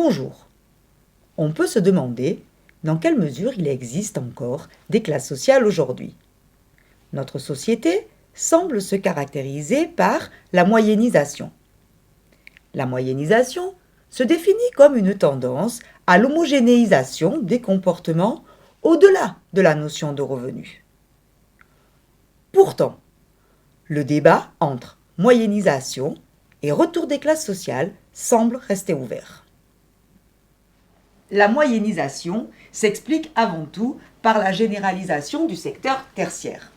Bonjour. On peut se demander dans quelle mesure il existe encore des classes sociales aujourd'hui. Notre société semble se caractériser par la moyennisation. La moyennisation se définit comme une tendance à l'homogénéisation des comportements au-delà de la notion de revenu. Pourtant, le débat entre moyennisation et retour des classes sociales semble rester ouvert. La moyennisation s'explique avant tout par la généralisation du secteur tertiaire.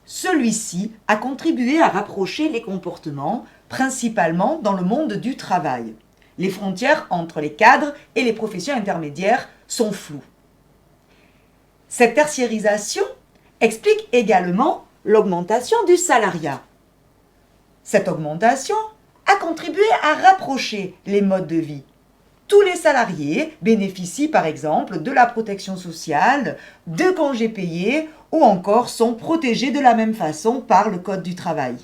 Celui-ci a contribué à rapprocher les comportements, principalement dans le monde du travail. Les frontières entre les cadres et les professions intermédiaires sont floues. Cette tertiarisation explique également l'augmentation du salariat. Cette augmentation a contribué à rapprocher les modes de vie. Tous les salariés bénéficient par exemple de la protection sociale, de congés payés ou encore sont protégés de la même façon par le Code du travail.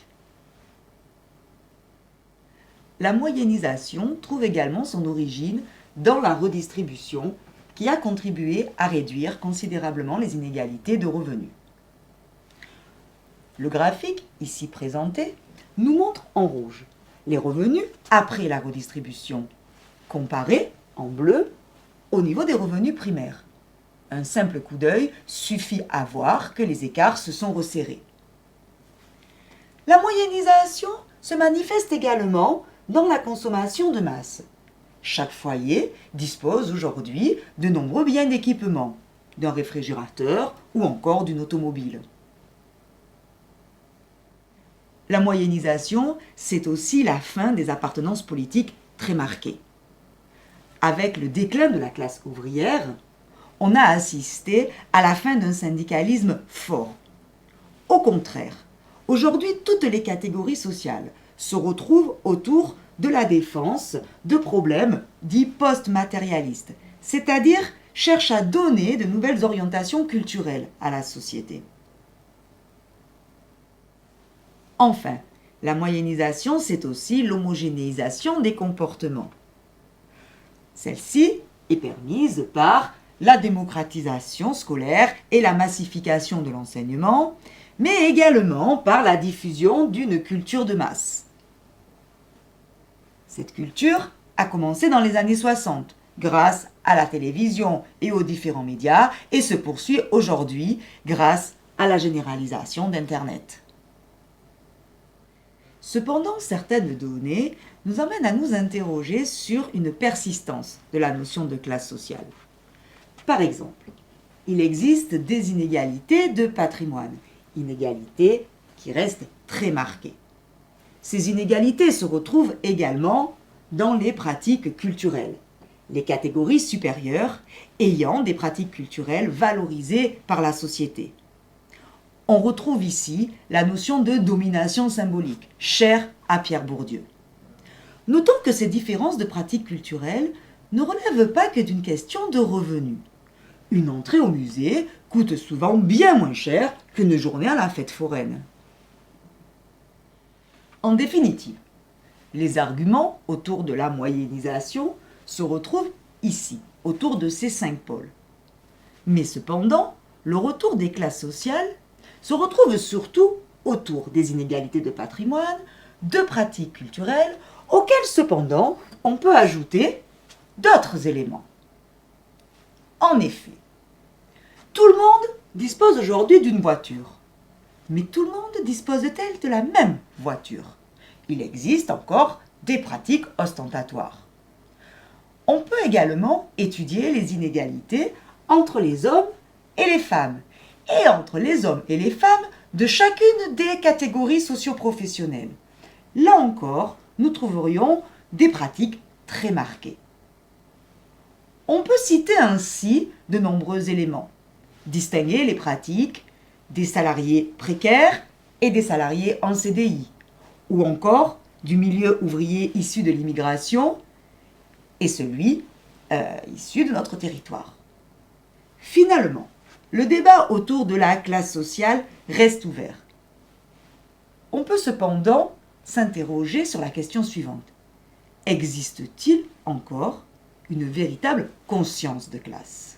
La moyennisation trouve également son origine dans la redistribution qui a contribué à réduire considérablement les inégalités de revenus. Le graphique ici présenté nous montre en rouge les revenus après la redistribution, comparés en bleu au niveau des revenus primaires. Un simple coup d'œil suffit à voir que les écarts se sont resserrés. La moyennisation se manifeste également dans la consommation de masse. Chaque foyer dispose aujourd'hui de nombreux biens d'équipement, d'un réfrigérateur ou encore d'une automobile. La moyennisation, c'est aussi la fin des appartenances politiques très marquées. Avec le déclin de la classe ouvrière, on a assisté à la fin d'un syndicalisme fort. Au contraire, aujourd'hui, toutes les catégories sociales se retrouvent autour de la défense de problèmes dits post-matérialistes, c'est-à-dire cherchent à donner de nouvelles orientations culturelles à la société. Enfin, la moyennisation, c'est aussi l'homogénéisation des comportements. Celle-ci est permise par la démocratisation scolaire et la massification de l'enseignement, mais également par la diffusion d'une culture de masse. Cette culture a commencé dans les années 60, grâce à la télévision et aux différents médias, et se poursuit aujourd'hui grâce à la généralisation d'Internet. Cependant, certaines données nous amènent à nous interroger sur une persistance de la notion de classe sociale. Par exemple, il existe des inégalités de patrimoine, inégalités qui restent très marquées. Ces inégalités se retrouvent également dans les pratiques culturelles, les catégories supérieures ayant des pratiques culturelles valorisées par la société. On retrouve ici la notion de domination symbolique, chère à Pierre Bourdieu. Notons que ces différences de pratiques culturelles ne relèvent pas que d'une question de revenus. Une entrée au musée coûte souvent bien moins cher qu'une journée à la fête foraine. En définitive, les arguments autour de la moyennisation se retrouvent ici, autour de ces 5 pôles. Mais cependant, le retour des classes sociales se retrouve surtout autour des inégalités de patrimoine, de pratiques culturelles, auxquelles cependant on peut ajouter d'autres éléments. En effet, tout le monde dispose aujourd'hui d'une voiture. Mais tout le monde dispose-t-il de la même voiture? Il existe encore des pratiques ostentatoires. On peut également étudier les inégalités entre les hommes et les femmes, et entre les hommes et les femmes de chacune des catégories socio-professionnelles. Là encore, nous trouverions des pratiques très marquées. On peut citer ainsi de nombreux éléments. Distinguer les pratiques des salariés précaires et des salariés en CDI, ou encore du milieu ouvrier issu de l'immigration et celui issu de notre territoire. Finalement, le débat autour de la classe sociale reste ouvert. On peut cependant s'interroger sur la question suivante. existe-t-il encore une véritable conscience de classe ?